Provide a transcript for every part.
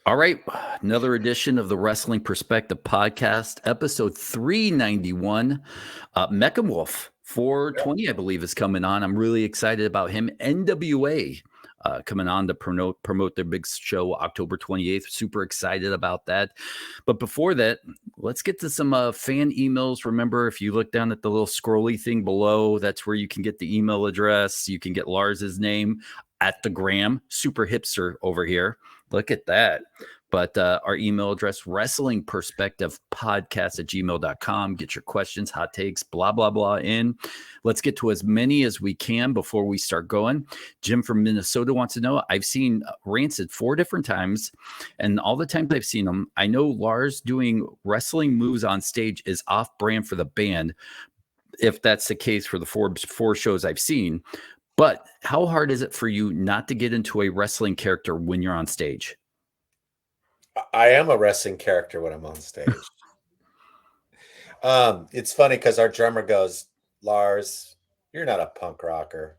All right, another edition of the Wrestling Perspective Podcast, episode 391. Mecha Wolf 420, I believe, is coming on. I'm really excited about him. NWA coming on to promote their big show October 28th. Super excited about that. But before that, let's get to some fan emails. Remember, if you look down at the little scrolly thing below, that's where you can get the email address. You can get Lars's name at the gram. Super hipster over here. Look at that. But our email address, wrestlingperspectivepodcast@gmail.com. Get your questions, hot takes, blah, blah, blah in. Let's get to as many as we can before we start going. Jim from Minnesota wants to know, I've seen Rancid 4 different times, and all the times I've seen them, I know Lars doing wrestling moves on stage is off-brand for the band, if that's the case for the four shows I've seen. But how hard is it for you not to get into a wrestling character when you're on stage? I am a wrestling character when I'm on stage. It's funny because our drummer goes, Lars, you're not a punk rocker.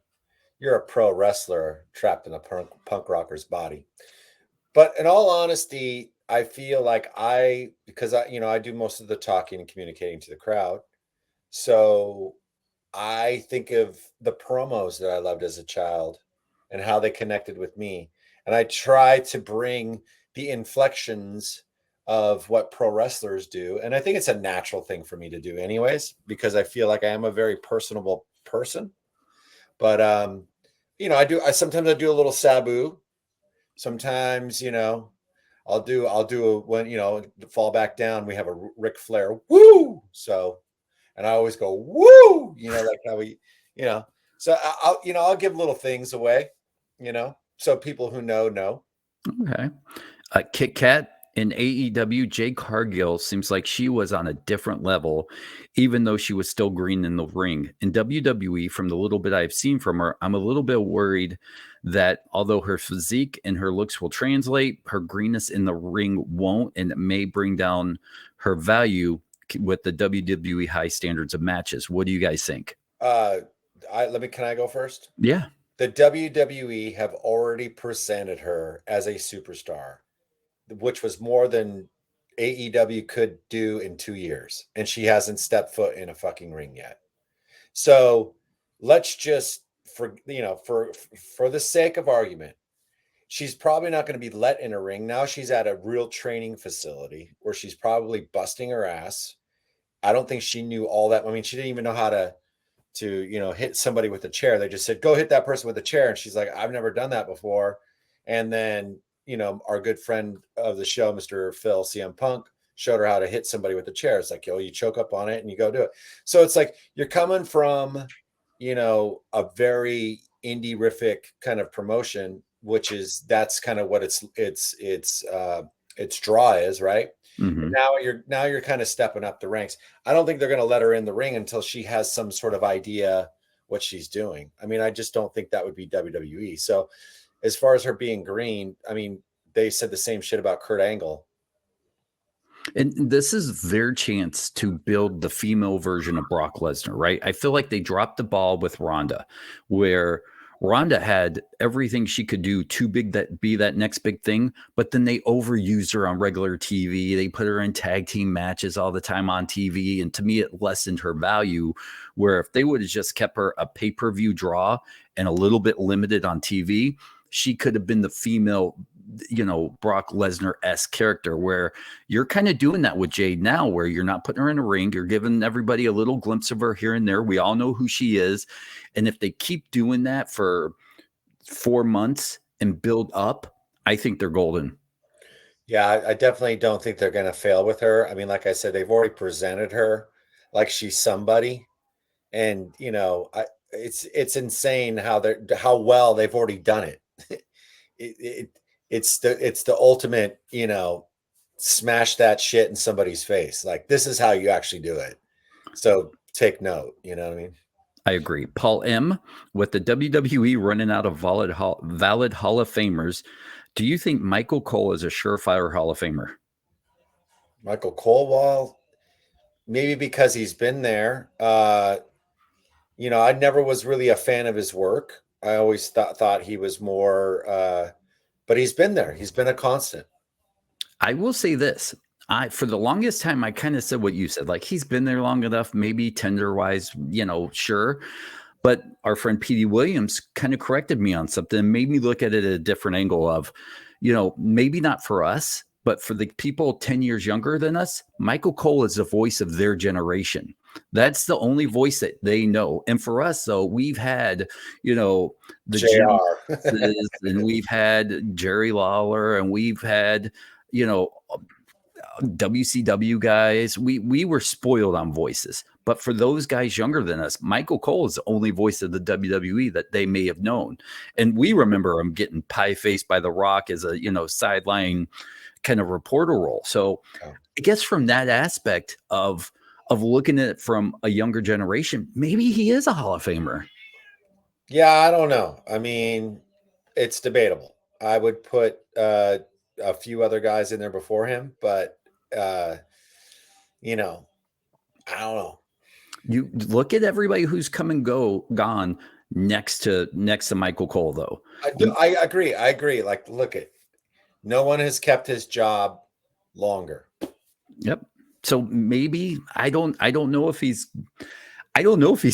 You're a pro wrestler trapped in a punk rocker's body. But in all honesty, I feel like because I do most of the talking and communicating to the crowd. So I think of the promos that I loved as a child and how they connected with me. And I try to bring the inflections of what pro wrestlers do. And I think it's a natural thing for me to do anyways, because I feel like I am a very personable person. But, sometimes I do a little Sabu. Sometimes, I'll do when, fall back down, we have a Ric Flair, woo. So, and I always go, woo, like how so I'll give little things away, so people who know. Okay. Kit Kat in AEW, Jade Cargill seems like she was on a different level, even though she was still green in the ring. In WWE, from the little bit I've seen from her, I'm a little bit worried that although her physique and her looks will translate, her greenness in the ring won't, and it may bring down her value with the WWE high standards of matches. What do you guys think? Can I go first? Yeah. The WWE have already presented her as a superstar, which was more than AEW could do in 2 years. And she hasn't stepped foot in a fucking ring yet. So let's just, for the sake of argument, she's probably not going to be let in a ring. Now she's at a real training facility where she's probably busting her ass. I don't think she knew all that. I mean, she didn't even know how to hit somebody with a chair. They just said, go hit that person with a chair. And she's like, I've never done that before. And then, our good friend of the show, Mr. Phil, CM Punk, showed her how to hit somebody with a chair. It's like, you choke up on it and you go do it. So it's like, you're coming from, a very indie-rific kind of promotion, that's kind of what its draw is, right? Mm-hmm. Now you're kind of stepping up the ranks. I don't think they're going to let her in the ring until she has some sort of idea what she's doing. I mean, I just don't think that would be WWE. So as far as her being green, I mean, they said the same shit about Kurt Angle. And this is their chance to build the female version of Brock Lesnar, right? I feel like they dropped the ball with Ronda, where Ronda had everything she could do too big that be that next big thing, but then they overused her on regular TV. They put her in tag team matches all the time on TV. And to me, it lessened her value, where if they would have just kept her a pay-per-view draw and a little bit limited on TV, she could have been the female, Brock Lesnar-esque character, where you're kind of doing that with Jade now, where you're not putting her in a ring. You're giving everybody a little glimpse of her here and there. We all know who she is. And if they keep doing that for 4 months and build up, I think they're golden. Yeah, I definitely don't think they're going to fail with her. I mean, like I said, they've already presented her like she's somebody. And, it's insane how well they've already done it. It's the ultimate, smash that shit in somebody's face. Like, this is how you actually do it. So take note, you know what I mean? I agree. Paul M., with the WWE running out of valid Hall of Famers, do you think Michael Cole is a surefire Hall of Famer? Michael Cole, well, maybe because he's been there. I never was really a fan of his work. I always thought he was more, but he's been there. He's been a constant. I will say this. For the longest time, I kind of said what you said. Like, he's been there long enough, maybe tender-wise, sure. But our friend Petey Williams kind of corrected me on something, made me look at it at a different angle of, maybe not for us, but for the people 10 years younger than us, Michael Cole is the voice of their generation. That's the only voice that they know. And for us, though, we've had, the Jim JR. and we've had Jerry Lawler, and we've had, WCW guys. We were spoiled on voices. But for those guys younger than us, Michael Cole is the only voice of the WWE that they may have known. And we remember him getting pie-faced by The Rock as a, sideline kind of reporter role. So I guess from that aspect of looking at it from a younger generation, maybe he is a Hall of Famer. Yeah, I don't know. I mean, it's debatable. I would put a few other guys in there before him, but I don't know. You look at everybody who's come and gone next to Michael Cole, though. I agree. Like, look at, no one has kept his job longer. Yep. So maybe I don't know if he's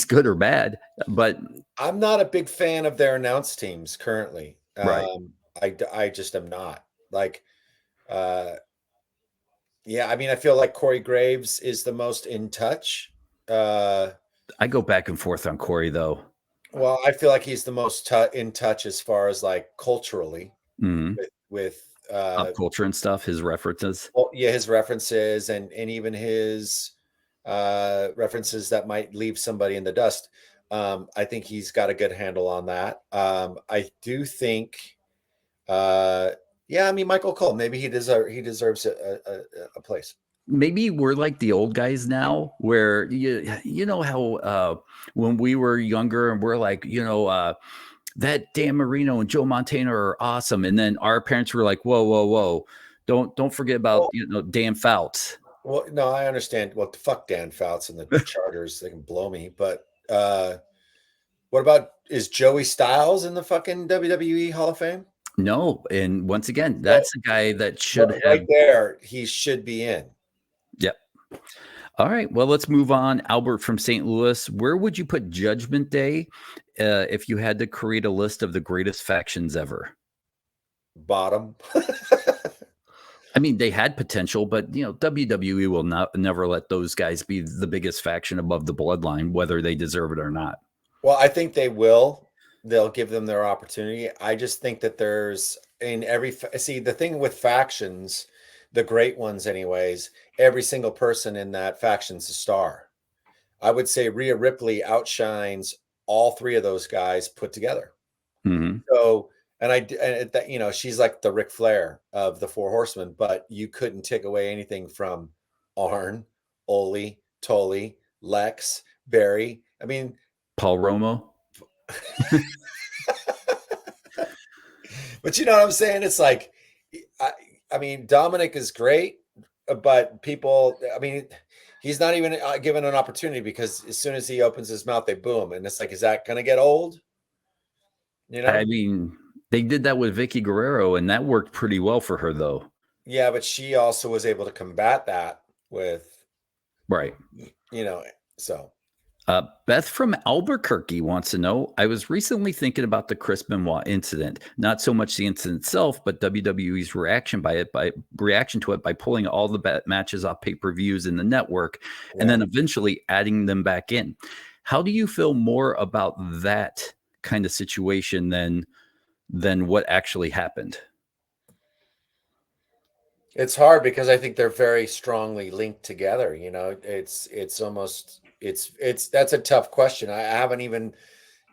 good or bad, but I'm not a big fan of their announce teams currently. Right. I just am not. Like, yeah, I mean, I feel like Corey Graves is the most in touch. I go back and forth on Corey, though. Well, I feel like he's the most in touch as far as like culturally with pop culture and stuff. His references. Well, yeah, his references and even his references that might leave somebody in the dust. I think he's got a good handle on that. I do think, yeah, I mean, Michael Cole, maybe he deserves a place. Maybe we're like the old guys now, where you know how when we were younger and we're like, that Dan Marino and Joe Montana are awesome, and then our parents were like, whoa, don't forget about Dan Fouts. Well, no, I understand. Well, fuck Dan Fouts and the Chargers, they can blow me. But what about, is Joey Styles in the fucking WWE Hall of Fame? No, and once again, that's a guy that should have right there. He should be in. Yep. All right. Well, let's move on. Albert from St. Louis. Where would you put Judgment Day if you had to create a list of the greatest factions ever? Bottom. I mean, they had potential, but WWE will never let those guys be the biggest faction above the bloodline, whether they deserve it or not. Well, I think they will. They'll give them their opportunity. I just think that there's the thing with factions, the great ones anyways, every single person in that faction's a star. I would say Rhea Ripley outshines all three of those guys put together. Mm-hmm. So, she's like the Ric Flair of the Four Horsemen, but you couldn't take away anything from Arn, Ole, Tully, Lex, Barry. I mean, Paul Romo. But you know what I'm saying? It's like, I mean, Dominic is great, but people, I mean, he's not even given an opportunity, because as soon as he opens his mouth, they boom. And it's like, is that going to get old? I mean, they did that with Vicky Guerrero, and that worked pretty well for her, though. Yeah, but she also was able to combat that with, right. So. Beth from Albuquerque wants to know, I was recently thinking about the Chris Benoit incident, not so much the incident itself, but WWE's reaction to it by pulling all the matches off pay-per-views in the network, and then eventually adding them back in. How do you feel more about that kind of situation than what actually happened? It's hard, because I think they're very strongly linked together. That's a tough question. I haven't even,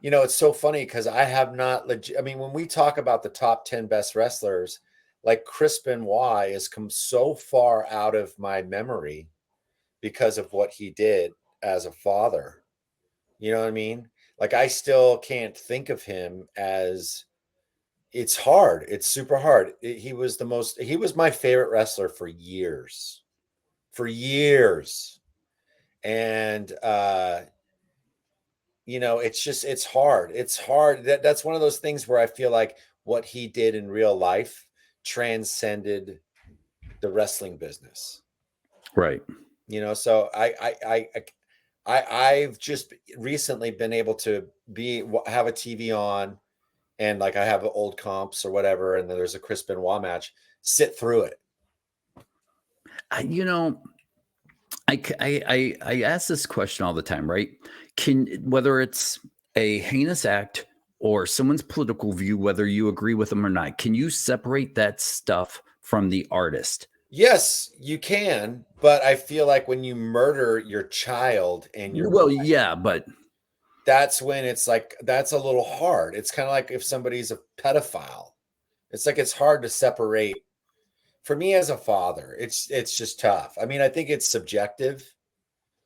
it's so funny, because I have not I mean, when we talk about the top 10 best wrestlers, like Chris Benoit has come so far out of my memory because of what he did as a father. You know what I mean? Like, I still can't think of him as, it's hard. It's super hard. He was my favorite wrestler for years. And, it's hard. It's hard. That's one of those things where I feel like what he did in real life transcended the wrestling business. Right. You know, so I've just recently been able to have a TV on, and like I have old comps or whatever, and then there's a Chris Benoit match, sit through it. You know, I ask this question all the time, right? Whether it's a heinous act or someone's political view, whether you agree with them or not, can you separate that stuff from the artist? Yes, you can, but I feel like when you murder your child and your Well, wife, yeah, but that's when it's like that's a little hard. It's kind of like if somebody's a pedophile. It's like it's hard to separate. For me as a father, it's just tough. I mean, I think it's subjective,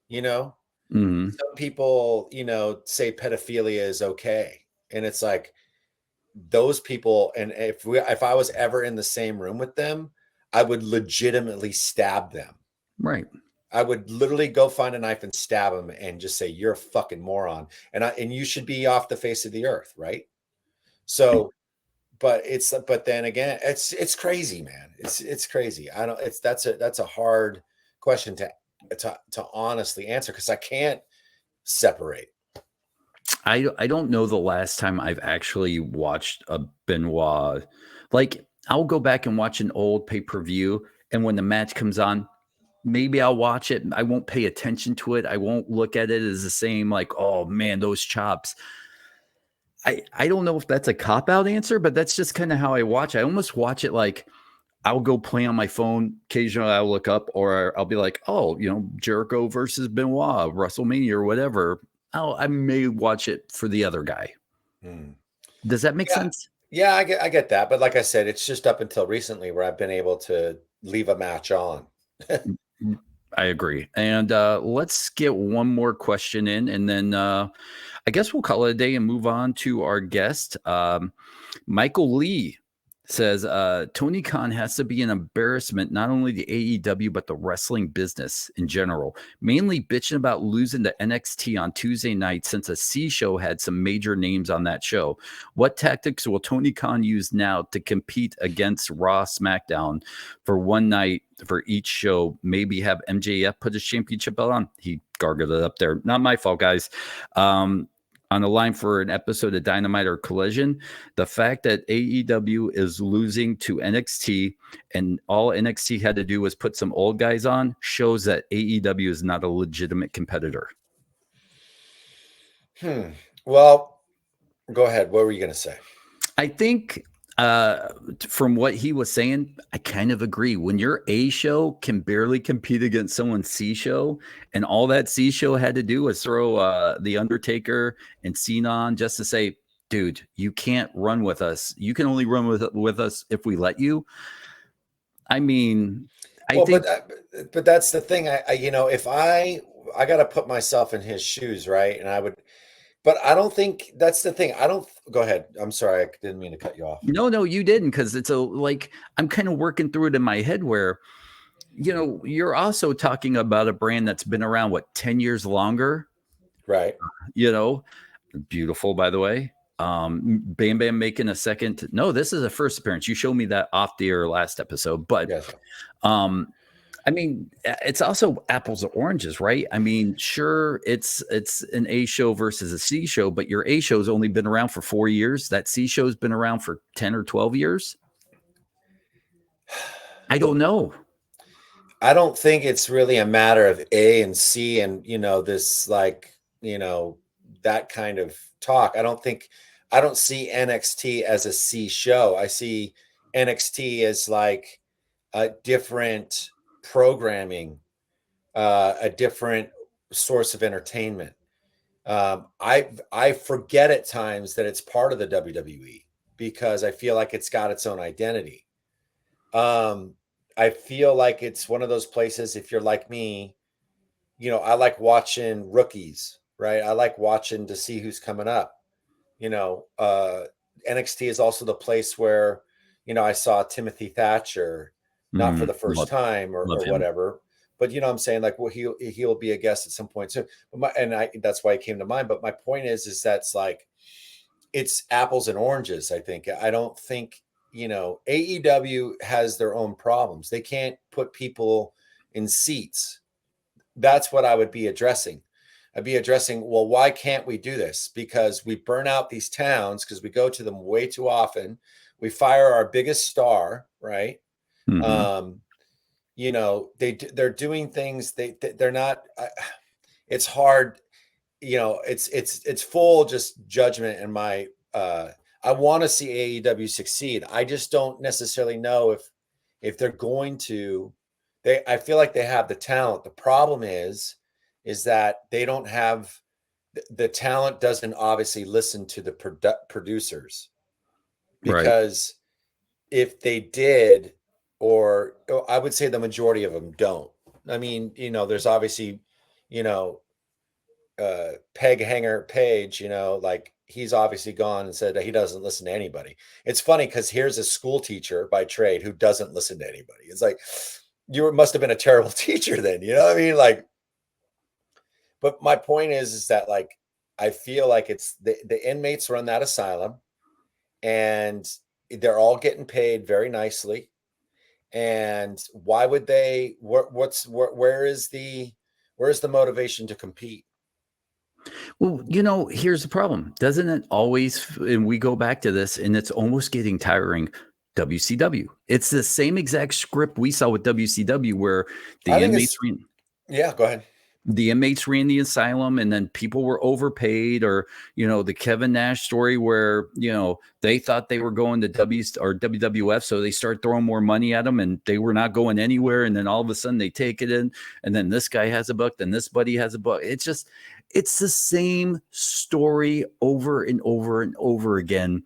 you know. mhm, Some people, you know, say pedophilia is okay, and it's like those people. And if I was ever in the same room with them, I would legitimately stab them. right. I would literally go find a knife and stab them and just say, "You're a fucking moron, and you should be off the face of the earth," right? So, but then again, it's crazy, man. It's crazy. I don't. That's a hard question to honestly answer because I can't separate. I don't know the last time I've actually watched a Benoit. Like, I'll go back and watch an old pay-per-view, and when the match comes on, maybe I'll watch it. I won't pay attention to it. I won't look at it as the same, like, oh man, those chops. I don't know if that's a cop-out answer, but that's just kind of how I watch. I almost watch it like I'll go play on my phone. Occasionally I'll look up or I'll be like, oh, Jericho versus Benoit, WrestleMania or whatever. I may watch it for the other guy. Hmm. Does that make Yeah, sense? yeah, I get that. But like I said, it's just up until recently where I've been able to leave a match on. I agree. And let's get one more question in, and then I guess we'll call it a day and move on to our guest. Michael Lee says Tony Khan has to be an embarrassment, not only the AEW, but the wrestling business in general. Mainly bitching about losing to NXT on Tuesday night since a C show had some major names on that show. What tactics will Tony Khan use now to compete against Raw, SmackDown for one night for each show? Maybe have MJF put his championship belt on. He gargled it up there. Not my fault, guys. On the line for an episode of Dynamite or Collision, the fact that AEW is losing to NXT and all NXT had to do was put some old guys on shows that AEW is not a legitimate competitor. Well, go ahead. What were you going to say? I think from what he was saying, I kind of agree. When your A show can barely compete against someone's C show, and all that C show had to do was throw The Undertaker and Cena on just to say, dude, you can't run with us. You can only run with us if we let you. I mean, I think. But that's the thing. If I got to put myself in his shoes, right? And I would, but I don't think that's the thing. I don't. Go ahead. I'm sorry. I didn't mean to cut you off. No, you didn't, because it's I'm kind of working through it in my head where, you're also talking about a brand that's been around, 10 years longer? Right. Beautiful, by the way. Bam Bam making a second. No, this is a first appearance. You showed me that off the air last episode, but Yes. I mean, it's also apples or oranges, right? I mean, sure, it's an A show versus a C show, but your A show's only been around for 4 years. That C show's been around for 10 or 12 years. I don't know. I don't think it's really a matter of A and C and, this that kind of talk. I don't see NXT as a C show. I see NXT as like a different programming, a different source of entertainment. I forget at times that it's part of the WWE because I feel like it's got its own identity. I feel like it's one of those places, if you're like me, I like watching rookies, right? I like watching to see who's coming up. NXT is also the place where, I saw Timothy Thatcher, not for the first time or whatever, but I'm saying, like, well, he'll be a guest at some point soon. That's why it came to mind. But my point is that's like, it's apples and oranges. I think. I don't think AEW has their own problems. They can't put people in seats. That's what I would be addressing. I'd be addressing, well, why can't we do this? Because we burn out these towns because we go to them way too often. We fire our biggest star, right? Mm-hmm. They're doing things. They're not. It's hard. It's full just judgment in my. I want to see AEW succeed. I just don't necessarily know if they're going to. I feel like they have the talent. The problem is that they don't have the talent. Doesn't obviously listen to the producers, because if they did, or I would say the majority of them don't. I mean, there's obviously, Peg Hanger Page, like he's obviously gone and said that he doesn't listen to anybody. It's funny because here's a school teacher by trade who doesn't listen to anybody. It's like, you must have been a terrible teacher then, you know what I mean? Like, but my point is that, like, I feel like it's the inmates run that asylum, and they're all getting paid very nicely. And why would they? Where is the motivation to compete? Well, here's the problem. Doesn't it always, and we go back to this, and it's almost getting tiring. WCW. It's the same exact script we saw with WCW, where the inmates Yeah, go ahead. The inmates ran the asylum, and then people were overpaid, or the Kevin Nash story where they thought they were going to WWF, so they start throwing more money at them, and they were not going anywhere, and then all of a sudden they take it in, and then this guy has a buck, then this buddy has a buck. It's the same story over and over and over again.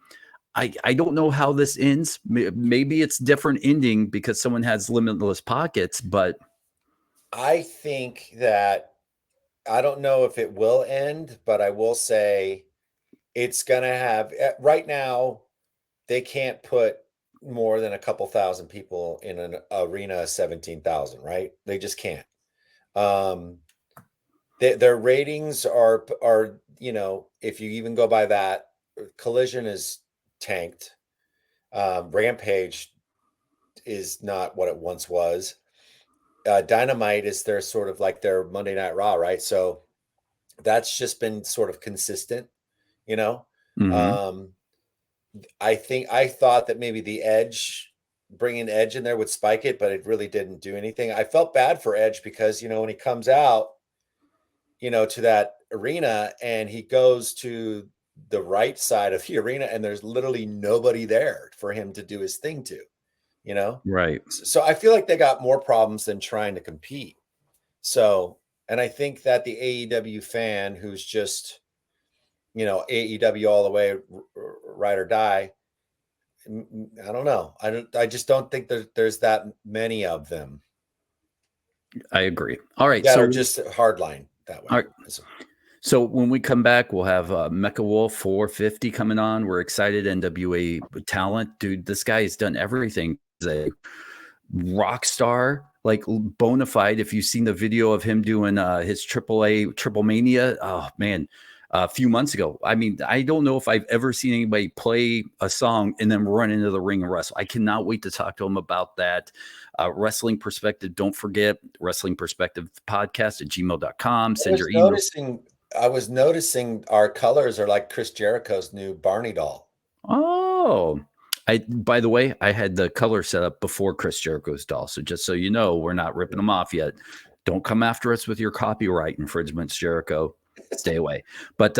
I don't know how this ends. Maybe it's different ending because someone has limitless pockets, but I think that, I don't know if it will end, but I will say it's going to have, right now, they can't put more than a couple thousand people in an arena of 17,000, right? They just can't. Their ratings are, if you even go by that, Collision is tanked. Rampage is not what it once was. Dynamite is their sort of like their Monday Night Raw, right? So that's just been sort of consistent, Mm-hmm. I thought that maybe the Edge, bringing Edge in there would spike it, but it really didn't do anything. I felt bad for Edge because, when he comes out, to that arena and he goes to the right side of the arena and there's literally nobody there for him to do his thing to, Right. So I feel like they got more problems than trying to compete. So, and I think that the AEW fan who's just, AEW all the way, ride or die, I don't know. I just don't think there's that many of them. I agree. All right. That are just hardline that way. All right. So when we come back, we'll have Mecha Wolf 450 coming on. We're excited. NWA talent. Dude, this guy has done everything. He's a rock star, like bona fide. If you've seen the video of him doing his AAA TripleMania, oh man, a few months ago. I mean, I don't know if I've ever seen anybody play a song and then run into the ring and wrestle. I cannot wait to talk to him about that. Wrestling Perspective. Don't forget, Wrestling Perspective Podcast at gmail.com. Send your email. I was noticing our colors are like Chris Jericho's new Barney doll. Oh, by the way, I had the color set up before Chris Jericho's doll. So just so you know, we're not ripping them off yet. Don't come after us with your copyright infringements, Jericho. Stay away. But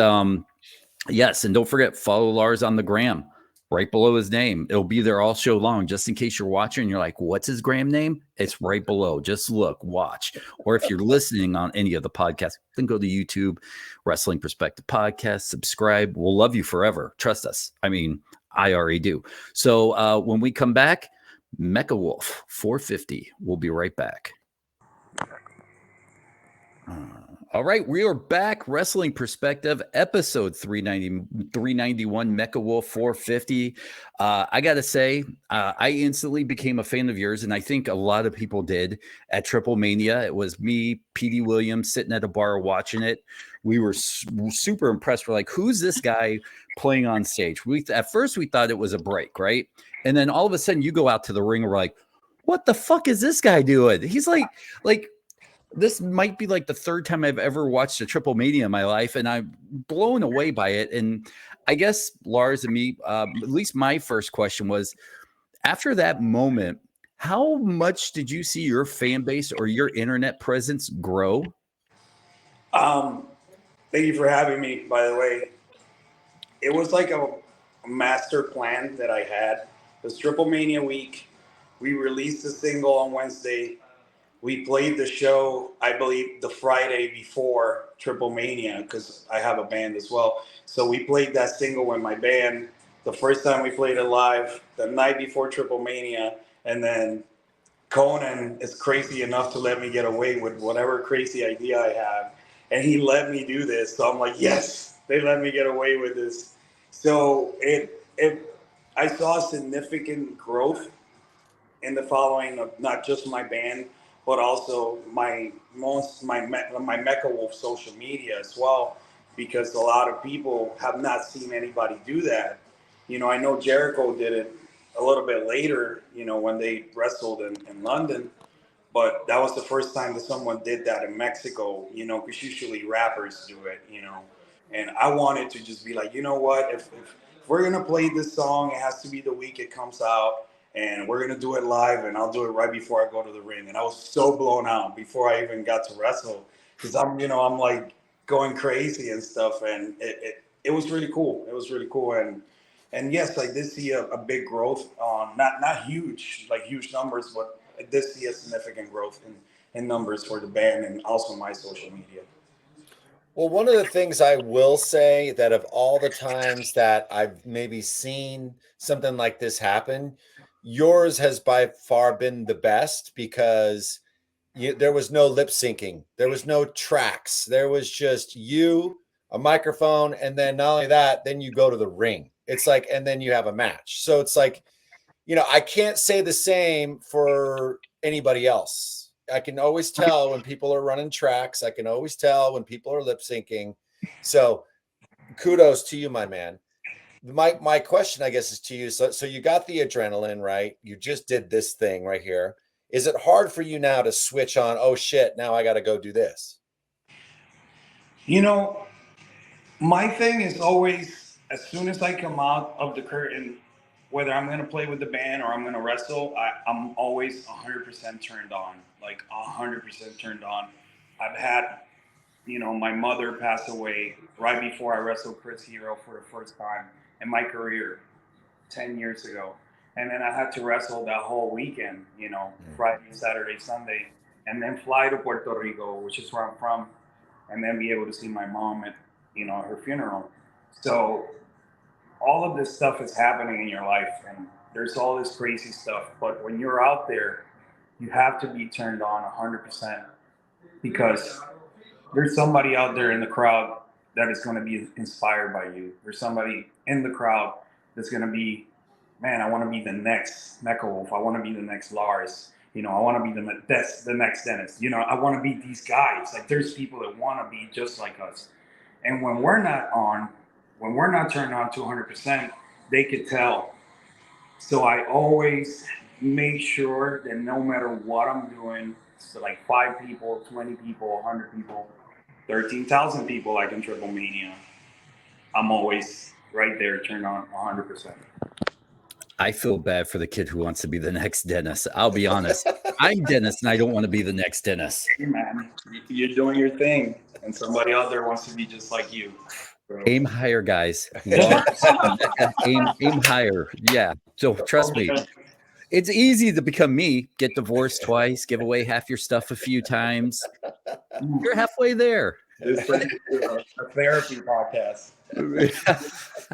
yes, and don't forget, follow Lars on the gram right below his name. It'll be there all show long, just in case you're watching and you're like, what's his gram name? It's right below. Just look, watch. Or if you're listening on any of the podcasts, then go to YouTube, Wrestling Perspective Podcast, subscribe. We'll love you forever. Trust us. I mean, I already do. So when we come back, Mecha Wolf 450. We'll be right back. All right, we are back. Wrestling Perspective, episode 391, Mecha Wolf 450. I got to say, I instantly became a fan of yours, and I think a lot of people did at TripleMania. It was me, Petey Williams, sitting at a bar watching it. we were super impressed. We're like, who's this guy playing on stage? At first we thought it was a break, right? And then all of a sudden you go out to the ring and we're like, what the fuck is this guy doing? He's like this might be like the third time I've ever watched a TripleMania in my life, and I'm blown away by it. And I guess Lars and me, at least my first question was, after that moment, how much did you see your fan base or your internet presence grow? Thank you for having me, by the way. It was like a master plan that I had. It was TripleMania week. We released the single on Wednesday. We played the show, I believe, the Friday before TripleMania, because I have a band as well. So we played that single with my band. The first time we played it live, the night before TripleMania, and then Konnan is crazy enough to let me get away with whatever crazy idea I have. And he let me do this. So I'm like, yes, they let me get away with this. So I saw significant growth in the following of not just my band, but also my Mecha Wolf social media as well, because a lot of people have not seen anybody do that. You know, I know Jericho did it a little bit later, you know, when they wrestled in London, but that was the first time that someone did that in Mexico, you know, because usually rappers do it, you know. And I wanted to just be like, you know what, if we're going to play this song, it has to be the week it comes out, and we're going to do it live, and I'll do it right before I go to the ring. And I was so blown out before I even got to wrestle, because I'm like going crazy and stuff. And it was really cool. It was really cool. And yes, I did see a big growth on, not huge, like huge numbers, but I did see a significant growth in numbers for the band and also my social media. Well, one of the things I will say that of all the times that I've maybe seen something like this happen, yours has by far been the best, because there was no lip syncing. There was no tracks. There was just you, a microphone, and then not only that, then you go to the ring. It's like, and then you have a match. So it's like, you know, I can't say the same for anybody else. I can always tell when people are running tracks. I can always tell when people are lip syncing. So kudos to you, my man. My question, I guess, is to you. So you got the adrenaline, right? You just did this thing right here. Is it hard for you now to switch on, oh shit, now I got to go do this? You know, my thing is always, as soon as I come out of the curtain, whether I'm going to play with the band or I'm going to wrestle, I'm always 100% turned on, like 100% turned on. I've had, you know, my mother pass away right before I wrestled Chris Hero for the first time in my career 10 years ago. And then I had to wrestle that whole weekend, you know, Friday, Saturday, Sunday, and then fly to Puerto Rico, which is where I'm from, and then be able to see my mom at, you know, her funeral. So all of this stuff is happening in your life, and there's all this crazy stuff. But when you're out there, you have to be turned on 100%, because there's somebody out there in the crowd that is going to be inspired by you. There's somebody in the crowd that's going to be, man, I want to be the next Mecha Wolf. I want to be the next Lars. You know, I want to be the next Dennis. You know, I want to be these guys. Like, there's people that want to be just like us. And when we're not turned on to 100%, they could tell. So I always make sure that no matter what I'm doing, so like 5 people, 20 people, 100 people, 13,000 people like in TripleMania, I'm always right there, turned on 100%. I feel bad for the kid who wants to be the next Dennis. I'll be honest. I'm Dennis, and I don't want to be the next Dennis. Hey, man, you're doing your thing, and somebody out there wants to be just like you. Bro. Aim higher, guys. Aim higher. Yeah. So trust me. It's easy to become me, get divorced twice, give away half your stuff a few times. You're halfway there. This is a therapy podcast.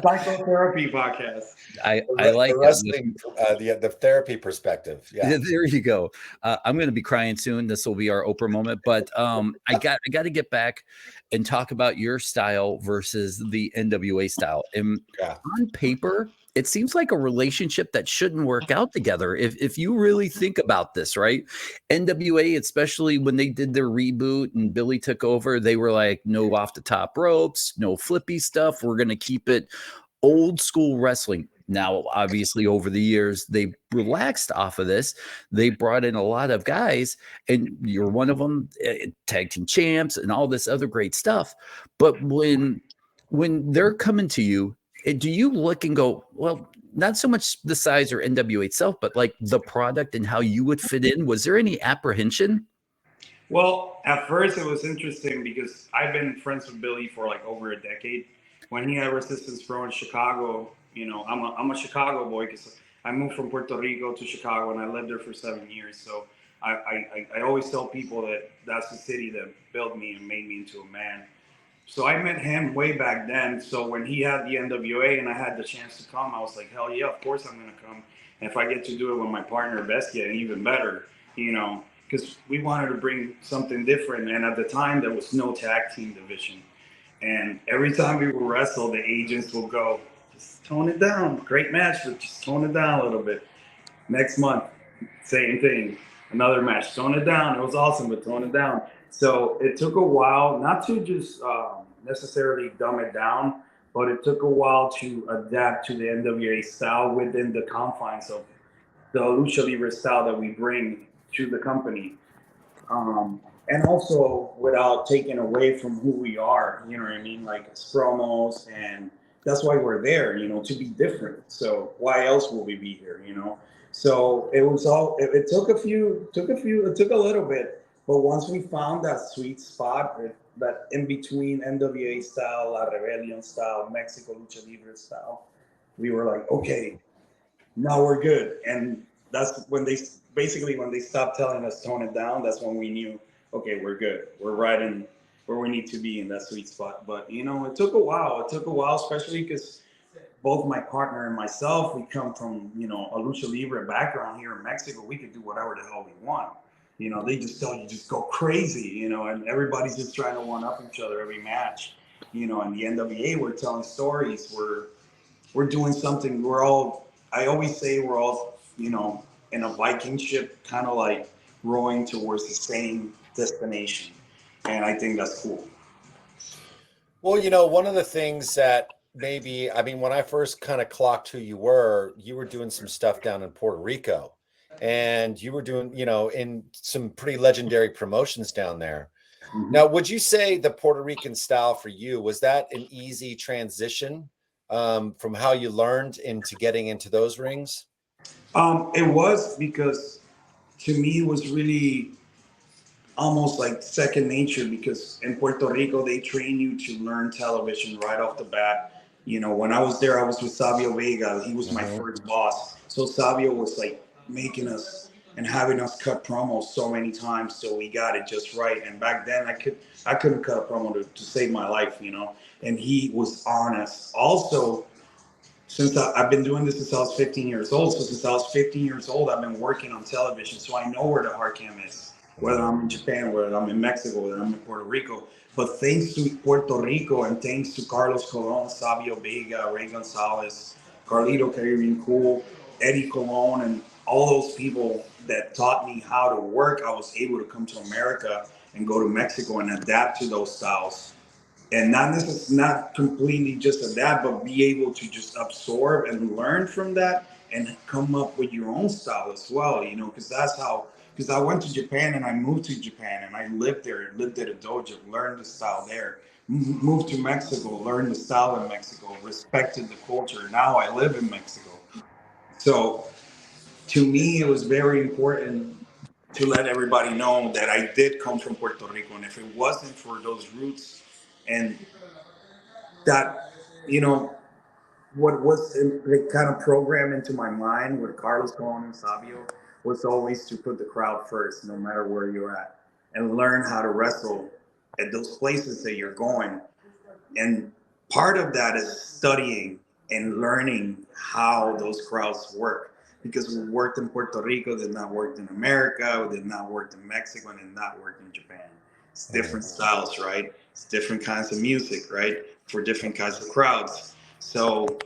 Psychotherapy podcast. I like the wrestling, the therapy perspective. Yeah, there you go. I'm going to be crying soon. This will be our Oprah moment. But I got to get back and talk about your style versus the NWA style. And on paper, it seems like a relationship that shouldn't work out together. If you really think about this, right? NWA, especially when they did their reboot and Billy took over, they were like, no off the top ropes, no flippy stuff. We're going to keep it old school wrestling. Now, obviously, over the years, they relaxed off of this. They brought in a lot of guys, and you're one of them, tag team champs and all this other great stuff. But when they're coming to you, do you look and go, well, not so much the size or NWA itself, but like the product and how you would fit in? Was there any apprehension? Well, at first it was interesting because I've been friends with Billy for like over a decade. When he had Resistance Pro in Chicago, you know, I'm a Chicago boy because I moved from Puerto Rico to Chicago and I lived there for 7 years. So I always tell people that that's the city that built me and made me into a man. So I met him way back then. So when he had the NWA and I had the chance to come, I was like, hell yeah, of course I'm going to come. And if I get to do it with my partner, Bestia, even better, you know, because we wanted to bring something different. And at the time, there was no tag team division. And every time we would wrestle, the agents will go, just tone it down. Great match, but just tone it down a little bit. Next month, same thing. Another match, tone it down. It was awesome, but tone it down. So it took a while, not to just necessarily dumb it down, but it took a while to adapt to the NWA style within the confines of the Lucha Libre style that we bring to the company. And also without taking away from who we are, you know what I mean? Like it's promos, and that's why we're there, you know, to be different. So why else will we be here, you know? So it was all, it took a little bit, but once we found that sweet spot, that in between NWA style, La Rebellion style, Mexico Lucha Libre style, we were like, okay, now we're good. And that's when they stopped telling us tone it down, that's when we knew, okay, we're good. We're right in where we need to be in that sweet spot. But, you know, it took a while. Especially because both my partner and myself, we come from, you know, a Lucha Libre background here in Mexico. We could do whatever the hell we want. You know, they just tell you, just go crazy, you know, and everybody's just trying to one-up each other every match. You know, and the NWA, we're telling stories. We're doing something. I always say we're all, you know, in a Viking ship, kind of like rowing towards the same destination. And I think that's cool. Well, you know, one of the things that maybe, I mean, when I first kind of clocked who you were doing some stuff down in Puerto Rico, and you were doing, you know, in some pretty legendary promotions down there. Mm-hmm. Now, would you say the Puerto Rican style for you, was that an easy transition from how you learned into getting into those rings? It was, because to me it was really almost like second nature, because in Puerto Rico they train you to learn television right off the bat. You know, when I was there, I was with Savio Vega. He was my first boss. So Savio was like making us and having us cut promos so many times till we got it just right. And back then I couldn't cut a promo to save my life, you know. And he was honest. Also, since I've been doing this since I was 15 years old. So since I was 15 years old, I've been working on television. So I know where the hard cam is, whether I'm in Japan, whether I'm in Mexico, whether I'm in Puerto Rico. But thanks to Puerto Rico and thanks to Carlos Colon, Savio Vega, Ray Gonzalez, Carlito Caribbean Cool, Eddie Colon, and all those people that taught me how to work, I was able to come to America and go to Mexico and adapt to those styles. And not completely just adapt, but be able to just absorb and learn from that and come up with your own style as well, you know, because I went to Japan and I moved to Japan and I lived there, lived at a dojo, learned the style there, moved to Mexico, learned the style in Mexico, respected the culture. Now I live in Mexico. So to me, it was very important to let everybody know that I did come from Puerto Rico. And if it wasn't for those roots and that, you know, what was kind of programmed into my mind with Carlos Colon and Savio was always to put the crowd first, no matter where you're at, and learn how to wrestle at those places that you're going. And part of that is studying and learning how those crowds work, because we worked in Puerto Rico, did not work in America, we did not work in Mexico, and did not work in Japan. It's different styles, right? It's different kinds of music, right? For different kinds of crowds. So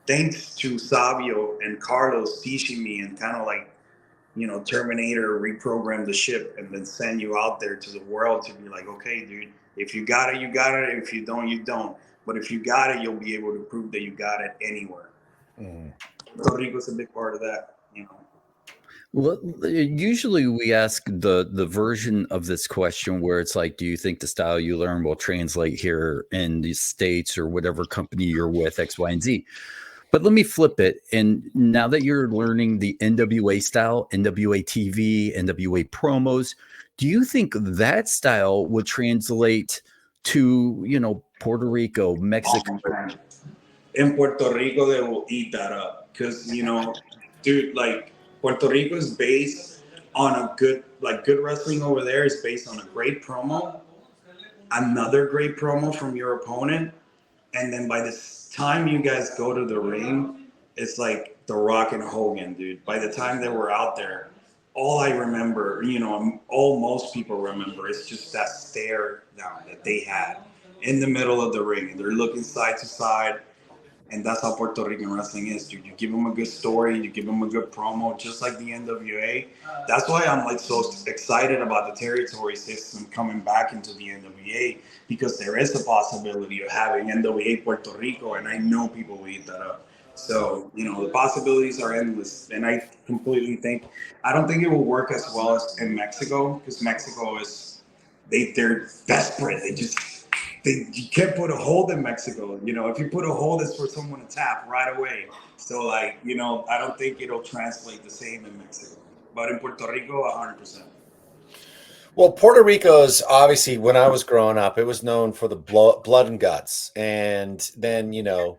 thanks to Savio and Carlos teaching me and kind of like, you know, Terminator reprogram the ship and then send you out there to the world to be like, okay, dude, if you got it, you got it. If you don't, you don't. But if you got it, you'll be able to prove that you got it anywhere. Puerto Rico's a big part of that, you know. Well, usually we ask the version of this question where it's like, do you think the style you learn will translate here in the States or whatever company you're with, X, Y, and Z? But let me flip it. And now that you're learning the NWA style, NWA TV, NWA promos, do you think that style would translate to, you know, Puerto Rico, Mexico? In Puerto Rico, they will eat that up because, you know, dude, like Puerto Rico is based on a good wrestling over there is based on a great promo, another great promo from your opponent, and then by the time you guys go to the ring, it's like The Rock and Hogan, dude. By the time they were out there, all I remember, you know, all most people remember is just that stare down that they had in the middle of the ring, and they're looking side to side. And that's how Puerto Rican wrestling is, dude. You give them a good story, you give them a good promo, just like the NWA. That's why I'm like so excited about the territory system coming back into the NWA, because there is a possibility of having NWA Puerto Rico, and I know people will eat that up. So, you know, the possibilities are endless, and I completely think, I don't think it will work as well as in Mexico, because Mexico is, they're desperate. You can't put a hold in Mexico. You know, if you put a hold, it's for someone to tap right away. So, like, you know, I don't think it'll translate the same in Mexico. But in Puerto Rico, 100%. Well, Puerto Rico's obviously, when I was growing up, it was known for the blood and guts. And then, you know,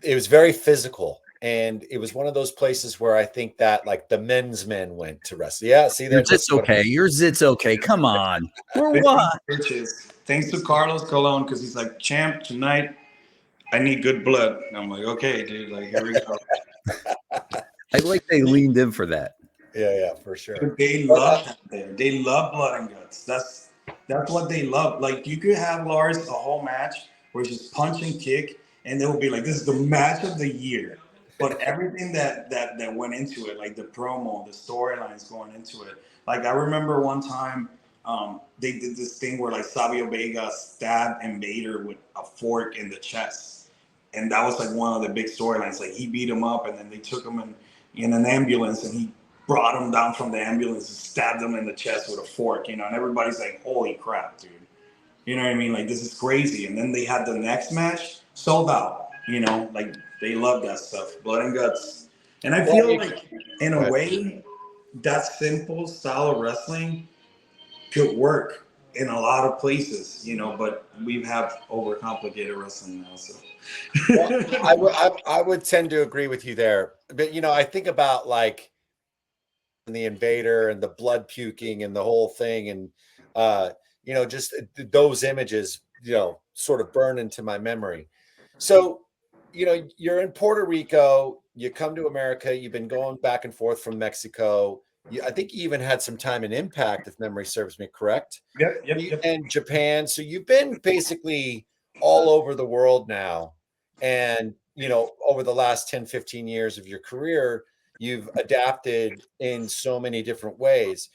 it was very physical. And it was one of those places where I think that like the men's men went to wrestle. Yeah, see that. It's okay. It's okay. Come on. We're what? Thanks to Carlos Colon, because he's like, champ, tonight I need good blood. And I'm like, okay, dude, like, here we go. I like they leaned in for that. Yeah, for sure. They love that there. They love blood and guts. That's what they love. Like, you could have Lars a whole match where it's just punch and kick, and they will be like, this is the match of the year. But everything that went into it, like the promo, the storylines going into it. Like, I remember one time they did this thing where like Savio Vega stabbed Invader with a fork in the chest. And that was like one of the big storylines. Like, he beat him up, and then they took him in an ambulance, and he brought him down from the ambulance and stabbed him in the chest with a fork, you know, and everybody's like, holy crap, dude. You know what I mean? Like, this is crazy. And then they had the next match sold out, you know, like they love that stuff, blood and guts. And I feel like, in a way, that simple style of wrestling could work in a lot of places, you know, but we have overcomplicated wrestling now. So well, I would tend to agree with you there. But, you know, I think about like the Invader and the blood puking and the whole thing. And, you know, just those images, you know, sort of burn into my memory. So, you know, you're in Puerto Rico, you come to America, you've been going back and forth from Mexico. I think you even had some time in Impact, if memory serves me correct. Yep. And Japan. So you've been basically all over the world now. And, you know, over the last 10, 15 years of your career, you've adapted in so many different ways.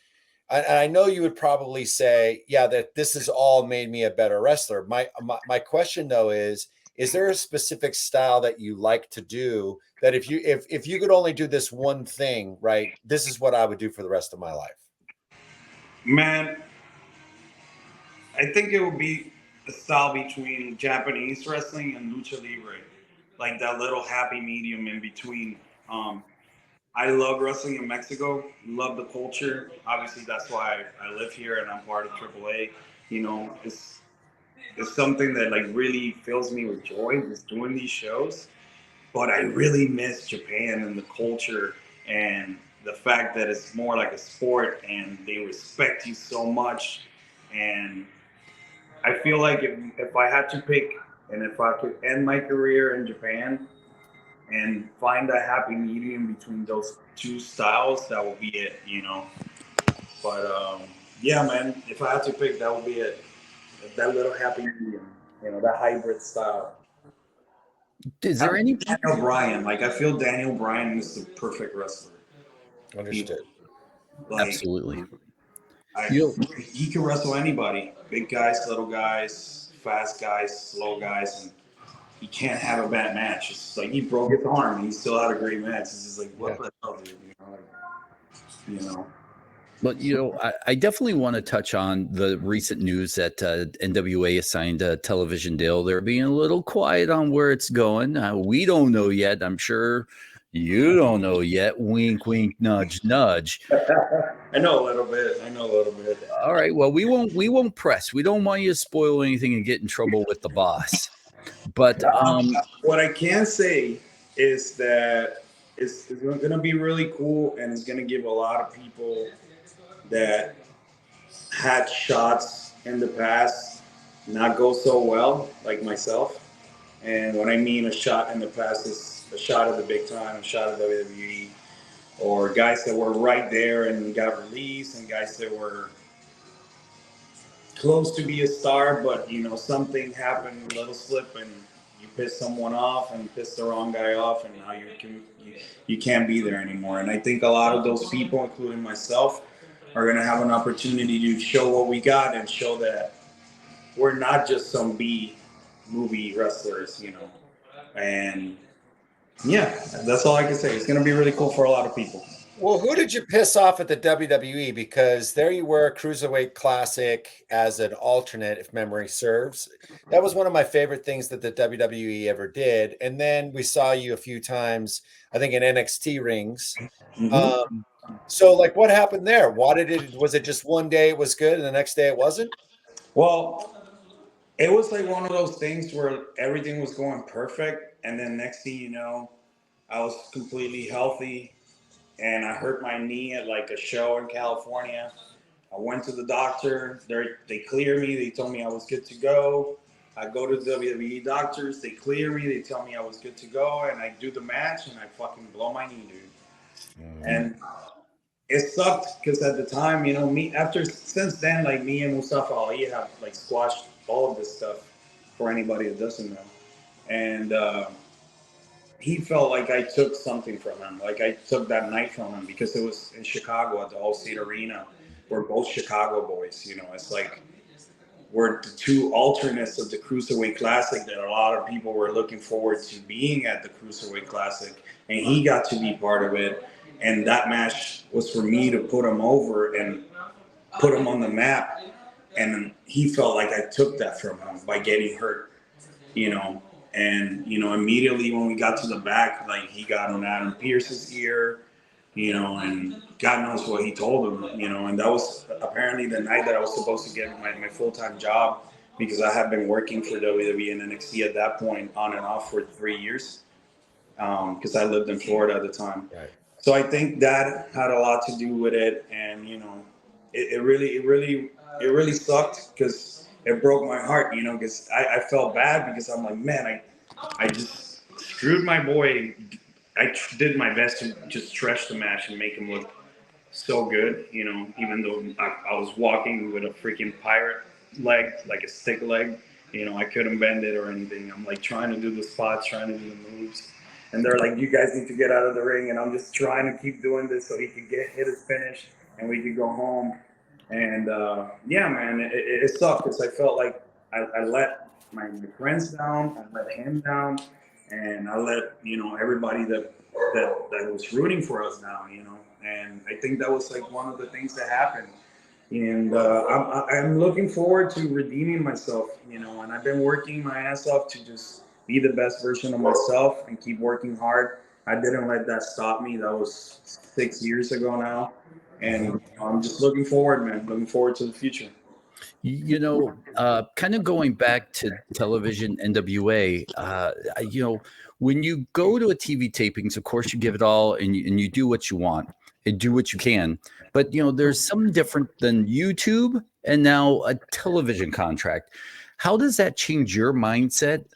And I know you would probably say, yeah, that this has all made me a better wrestler. My question though is there a specific style that you like to do that if you could only do this one thing, right, this is what I would do for the rest of my life? Man, I think it would be a style between Japanese wrestling and lucha libre, like that little happy medium in between. I love wrestling in Mexico, love the culture. Obviously, that's why I live here and I'm part of AAA. You know, it's something that like really fills me with joy, just doing these shows. But I really miss Japan and the culture and the fact that it's more like a sport and they respect you so much. And I feel like if I had to pick and if I could end my career in Japan and find a happy medium between those two styles, that would be it, you know. But yeah, man, if I had to pick, that would be it. That little happy medium, you know, that hybrid style. Is there any Daniel Bryan? Like, I feel Daniel Bryan is the perfect wrestler. Understood. Like, absolutely? He can wrestle anybody. Big guys, little guys, fast guys, slow guys, and he can't have a bad match. It's just like he broke his arm and he still had a great match. It's just like, what the hell, dude? You know. But, I definitely want to touch on the recent news that NWA assigned a television deal. They're being a little quiet on where it's going. We don't know yet. I'm sure you don't know yet. Wink, wink, nudge, nudge. I know a little bit. All right. Well, we won't press. We don't want you to spoil anything and get in trouble with the boss. But what I can say is that it's going to be really cool, and it's going to give a lot of people that had shots in the past not go so well, like myself. And what I mean a shot in the past is a shot at the big time, a shot at WWE, or guys that were right there and got released, and guys that were close to be a star, but something happened, a little slip, and you pissed someone off and pissed the wrong guy off, and now you can't be there anymore. And I think a lot of those people, including myself, are going to have an opportunity to show what we got and show that we're not just some B movie wrestlers, And yeah, that's all I can say. It's going to be really cool for a lot of people. Well, who did you piss off at the WWE? Because there you were, Cruiserweight Classic as an alternate, if memory serves. That was one of my favorite things that the WWE ever did. And then we saw you a few times, I think, in NXT rings. Mm-hmm. So, like, what happened there? Was it just one day it was good and the next day it wasn't? Well, it was like one of those things where everything was going perfect. And then next thing you know, I was completely healthy. And I hurt my knee at like a show in California. I went to the doctor. They cleared me. They told me I was good to go. I go to the WWE doctors. They clear me. They tell me I was good to go. And I do the match and I fucking blow my knee, dude. And it sucked because at the time, since then, like me and Mustafa Ali have like squashed all of this stuff for anybody that doesn't know. And he felt like I took something from him. Like I took that night from him because it was in Chicago at the Allstate Arena. We're both Chicago boys, It's like we're the two alternates of the Cruiserweight Classic that a lot of people were looking forward to being at the Cruiserweight Classic. And he got to be part of it. And that match was for me to put him over and put him on the map. And he felt like I took that from him by getting hurt, And, immediately when we got to the back, like he got on Adam Pearce's ear, and God knows what he told him, and that was apparently the night that I was supposed to get my full-time job because I had been working for WWE and NXT at that point on and off for 3 years because I lived in Florida at the time. Right. So I think that had a lot to do with it. And, it really sucked because it broke my heart, because I felt bad because I'm like, man, I just screwed my boy. I did my best to just stretch the match and make him look so good, even though I was walking with a freaking pirate leg, like a stick leg, I couldn't bend it or anything. I'm like trying to do the spots, trying to do the moves. And they're like, you guys need to get out of the ring. And I'm just trying to keep doing this so he could hit his finish and we could go home. And yeah, man, it sucked because I felt like I let my friends down, I let him down, and I let everybody that was rooting for us down, And I think that was like one of the things that happened. And I'm looking forward to redeeming myself, And I've been working my ass off to just be the best version of myself and keep working hard. I didn't let that stop me. That was 6 years ago now. And I'm just looking forward, man. Looking forward to the future. Kind of going back to television NWA, when you go to a TV tapings, of course you give it all and you do what you want and do what you can. But, there's something different than YouTube and now a television contract. How does that change your mindset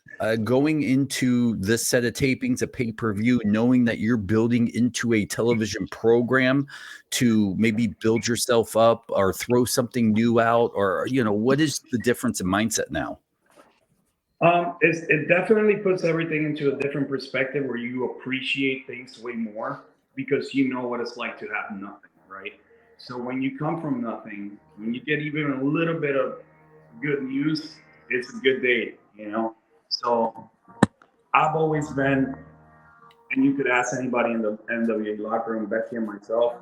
going into this set of tapings, a pay-per-view, knowing that you're building into a television program to maybe build yourself up or throw something new out? Or, what is the difference in mindset now? It definitely puts everything into a different perspective where you appreciate things way more because you know what it's like to have nothing, right? So when you come from nothing, when you get even a little bit of good news, it's a good day, you know? So I've always been, and you could ask anybody in the NWA locker room, Becky and myself,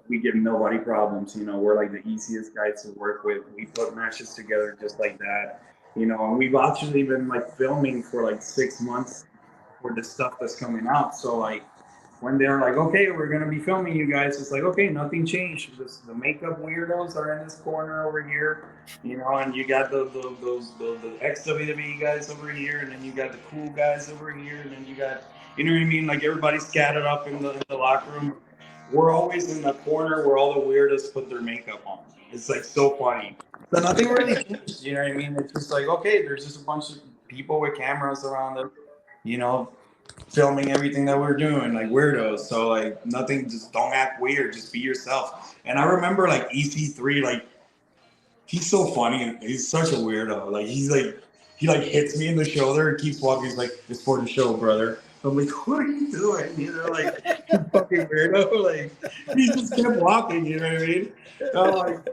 we give nobody problems. You know, we're like the easiest guys to work with. We put matches together just like that. You know, and we've actually been like filming for like 6 months for the stuff that's coming out. So like when they're like, okay, we're gonna be filming you guys, it's like, okay, nothing changed. Just the makeup weirdos are in this corner over here, you know, and you got the ex WWE guys over here, and then you got the cool guys over here, and then you got, you know what I mean? Like everybody's scattered up in the locker room. We're always in the corner where all the weirdos put their makeup on. It's like so funny. So nothing really changed, you know what I mean? It's just like, okay, there's just a bunch of people with cameras around them, you know, filming everything that we're doing, like weirdos. So like nothing, just don't act weird, just be yourself. And I remember like EC3, like he's so funny. He's such a weirdo. Like he like hits me in the shoulder and keeps walking. He's like, "It's for the show, brother." I'm like, "What are you doing?" You know, like you fucking weirdo. Like he just kept walking. You know what I mean? I'm like,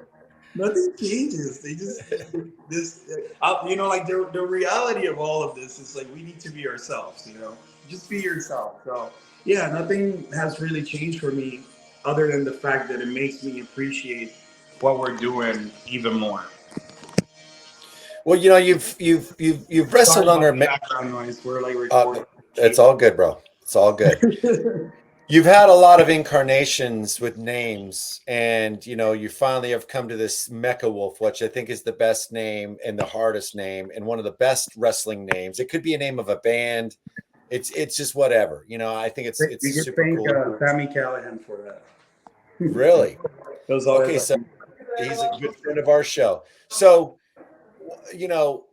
nothing changes. They just this, you know, like the reality of all of this is like we need to be ourselves. You know, just be yourself. So yeah, nothing has really changed for me, other than the fact that it makes me appreciate what we're doing even more. Well, you know, you've wrestled Sorry under about the background noise. We're like recording. it's all good, bro. It's all good. You've had a lot of incarnations with names, and you know, you finally have come to this Mecha Wolf, which I think is the best name and the hardest name and one of the best wrestling names. It could be a name of a band. It's just whatever. You know, I think it's We could super thank cool. Sammy Callahan for that. Really? Those are Okay, so he's a good friend of our show. So, you know,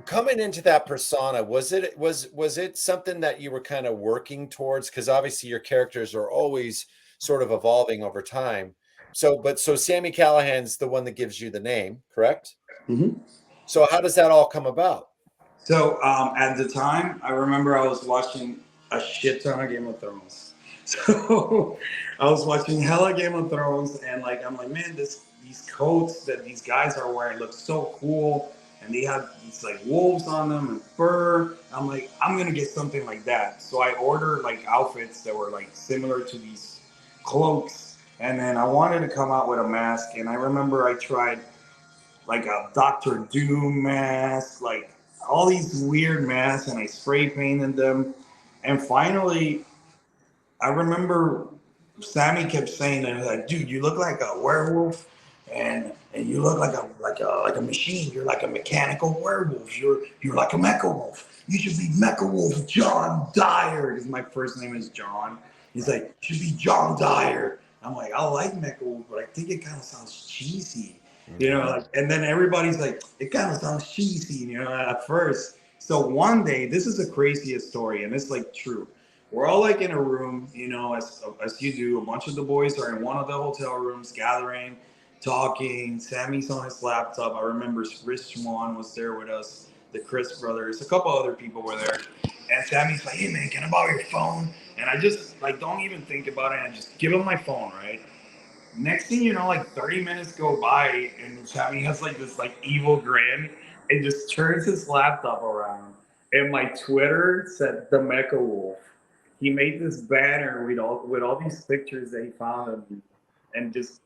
coming into that persona, was it something that you were kind of working towards? Because obviously your characters are always sort of evolving over time. So Sammy Callahan's the one that gives you the name, correct? Mm-hmm. So how does that all come about? So at the time, I remember I was watching a shit ton of Game of Thrones. So I was watching hella Game of Thrones, and like I'm like, man, these coats that these guys are wearing look so cool, and they have these like wolves on them and fur. I'm like, I'm gonna get something like that. So I ordered like outfits that were like similar to these cloaks, and then I wanted to come out with a mask. And I remember I tried like a Doctor Doom mask, like all these weird masks, and I spray painted them. And finally, I remember Sammy kept saying that, like, dude, you look like a werewolf, and you look like a machine. You're like a mechanical werewolf. You're like a Mecha Wolf. You should be Mecha Wolf John Dyer, because my first name is John. He's like, you should be John Dyer. I'm like, I like Mecha Wolf, but I think it kind of sounds cheesy. You know, like, and then everybody's like, it kind of sounds cheesy, you know, at first. So one day, this is the craziest story, and it's like true. We're all like in a room, you know, as you do. A bunch of the boys are in one of the hotel rooms gathering, talking. Sammy's on his laptop. I remember Chris Swan was there with us, the Chris brothers, a couple other people were there. And Sammy's like, hey man, can I borrow your phone? And I just like don't even think about it. I just give him my phone, right? Next thing you know, like 30 minutes go by, and Sammy has like this like evil grin and just turns his laptop around. And my Twitter said the Mecha Wolf. He made this banner with all these pictures that he found of me, and just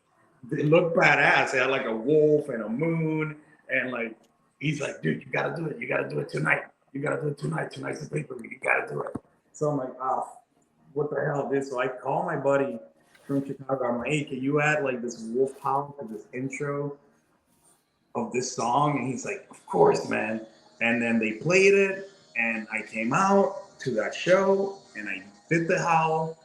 it looked badass. It had like a wolf and a moon, and like he's like, dude, you gotta do it. You gotta do it tonight. You gotta do it tonight. Tonight's the pay-per-view. You gotta do it. So I'm like, oh, what the hell is this? So I call my buddy from Chicago. I'm like, hey, can you add like this wolf howl to this intro of this song? And he's like, of course, man. And then they played it, and I came out to that show, and I did the howl,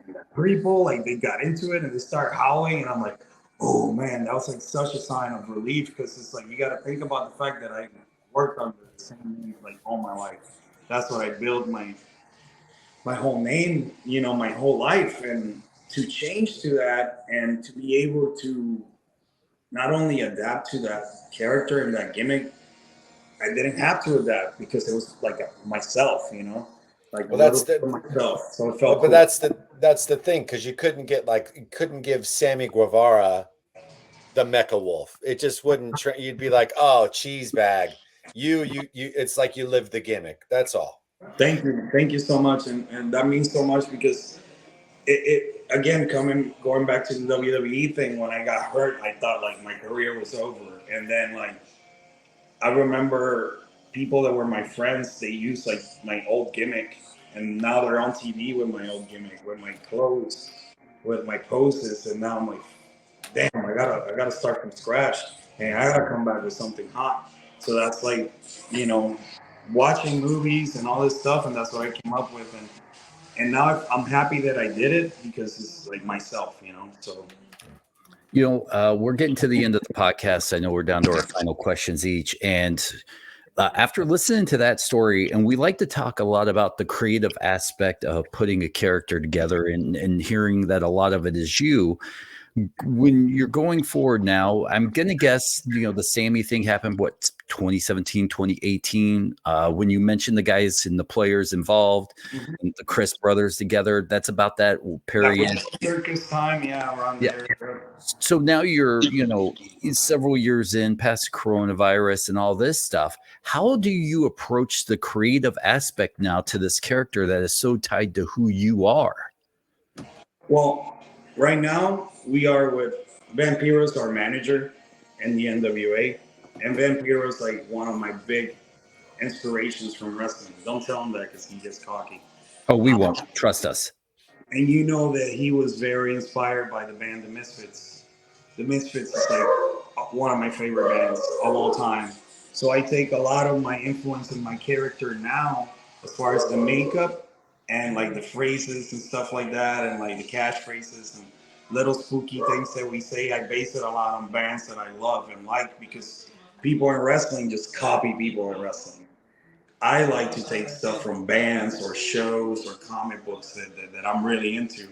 and the people like they got into it and they started howling, and I'm like, oh man, that was like such a sign of relief, because it's like you got to think about the fact that I worked under the same name like all my life. That's what I built my whole name, you know, my whole life, and to change to that and to be able to not only adapt to that character and that gimmick I didn't have to adapt because it was like myself, you know, like Well, a little bit of myself. So it felt but cool. that's the thing, because you couldn't give Sammy Guevara the Mecha Wolf. It just wouldn't. You'd be like, oh, cheese bag. You. It's like you live the gimmick. That's all. Thank you so much, and that means so much because it again going back to the WWE thing. When I got hurt, I thought like my career was over, and then like I remember people that were my friends, they used like my old gimmick, and now they're on TV with my old gimmick, with my clothes, with my poses, and now I'm like, damn, I gotta start from scratch, and I gotta come back with something hot. So that's like, you know, watching movies and all this stuff, and that's what I came up with, and now I'm happy that I did it because it's like myself, you know. So. We're getting to the end of the podcast. I know we're down to our final questions each. And after listening to that story, and we like to talk a lot about the creative aspect of putting a character together and hearing that a lot of it is you. When you're going forward now, I'm going to guess, the Sammy thing happened, 2017, 2018, when you mentioned the guys and the players involved and the Chris brothers together, that's about that period. Circus time, yeah, around there. So now you're, several years in past coronavirus and all this stuff. How do you approach the creative aspect now to this character that is so tied to who you are? Well, right now we are with Vampiro's our manager in the NWA, and Vampiro's like one of my big inspirations from wrestling. Don't tell him that because he gets cocky. Oh, we won't. Trust us. And you know that he was very inspired by the band The Misfits. The Misfits is like one of my favorite bands of all time. So I take a lot of my influence in my character now, as far as the makeup and like the phrases and stuff like that, and like the catchphrases and little spooky things that we say. I base it a lot on bands that I love and like, because people in wrestling just copy people in wrestling. I like to take stuff from bands or shows or comic books that I'm really into.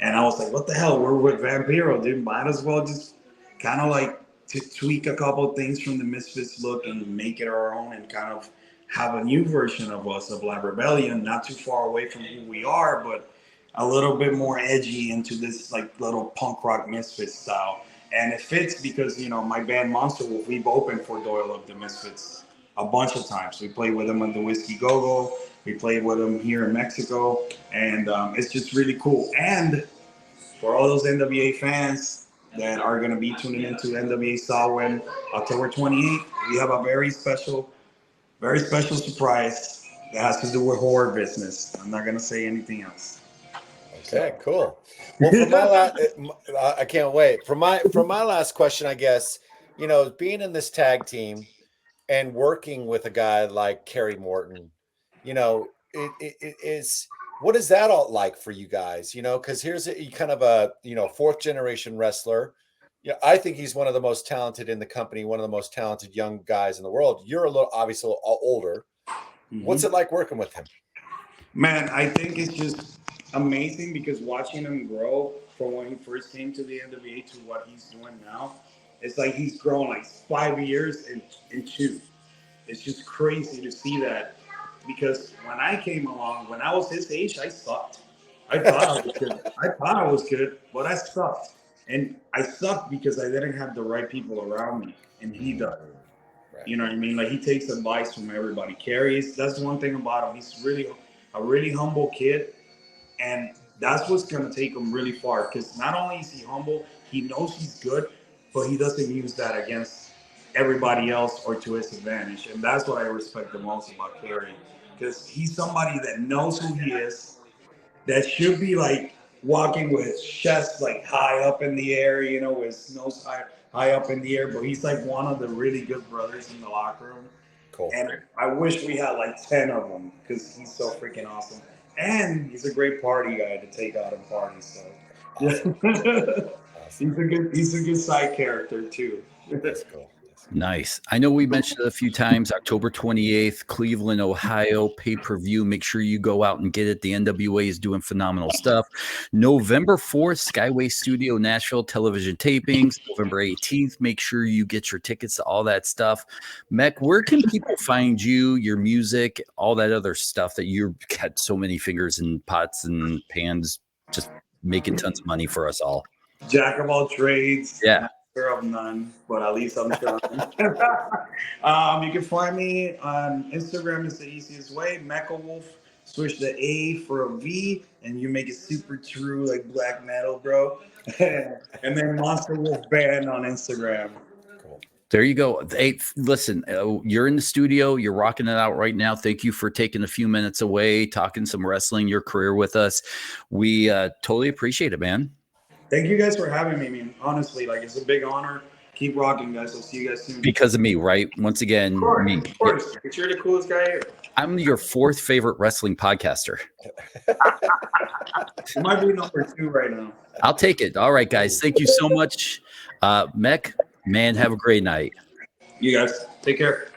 And I was like, what the hell? We're with Vampiro, dude. Might as well just kind of like to tweak a couple of things from the Misfits look and make it our own, and kind of have a new version of us, of Lab Rebellion, not too far away from who we are, but a little bit more edgy into this like little punk rock Misfits style. And it fits because, my band Monster Wolf, we've opened for Doyle of the Misfits a bunch of times. We played with them on the Whiskey Go-Go. We played with them here in Mexico. And it's just really cool. And for all those NWA fans that are going to be tuning into NWA Samhain October 28th, we have a very special surprise that has to do with horror business. I'm not going to say anything else. Okay, cool. Well, for my last, I can't wait. For my last question, I guess, being in this tag team and working with a guy like Kerry Morton, it is, what is that all like for you guys? Because here's kind of a, fourth generation wrestler. I think he's one of the most talented in the company, one of the most talented young guys in the world. You're obviously a little older. Mm-hmm. What's it like working with him? Man, I think it's just amazing, because watching him grow from when he first came to the NWA to what he's doing now, it's like he's grown like 5 years in 2. It's just crazy to see that, because when I came along, when I was his age, I sucked. I thought I was good, but I sucked. And I sucked because I didn't have the right people around me, and he does. Right. You know what I mean? Like, he takes advice from everybody. That's one thing about him. He's really a really humble kid, and that's what's going to take him really far, because not only is he humble, he knows he's good, but he doesn't use that against everybody else or to his advantage. And that's what I respect the most about Kerry, because he's somebody that knows who he is, that should be like walking with his chest like high up in the air, with his nose high up in the air, but he's like one of the really good brothers in the locker room. Cool. And I wish we had like 10 of them, because he's so freaking awesome. And he's a great party guy to take out and party. So awesome. Awesome. He's a good side character too. That's cool. Nice. I know we mentioned it a few times. October 28th, Cleveland, Ohio, pay-per-view. Make sure you go out and get it. The NWA is doing phenomenal stuff. November 4th, Skyway Studio, Nashville, television tapings. November 18th, make sure you get your tickets to all that stuff. Mech, where can people find you, your music, all that other stuff that you've got so many fingers in pots and pans, just making tons of money for us all? Jack of all trades. Yeah. Of none, but at least I'm trying. You can find me on Instagram. It's the easiest way. Mecha Wolf. Switch the A for a V, and you make it super true like black metal, bro. And then Monster Wolf Band on Instagram. Cool. There you go. Hey, listen, you're in the studio. You're rocking it out right now. Thank you for taking a few minutes away, talking some wrestling, your career with us. We totally appreciate it, man. Thank you guys for having me, man. Honestly, like, it's a big honor. Keep rocking, guys. I'll see you guys soon. Because of me, right? Once again, me. Of course. You're the coolest guy here. I'm your fourth favorite wrestling podcaster. You might be number 2 right now. I'll take it. All right, guys. Thank you so much. Mech, man, have a great night. You guys, take care.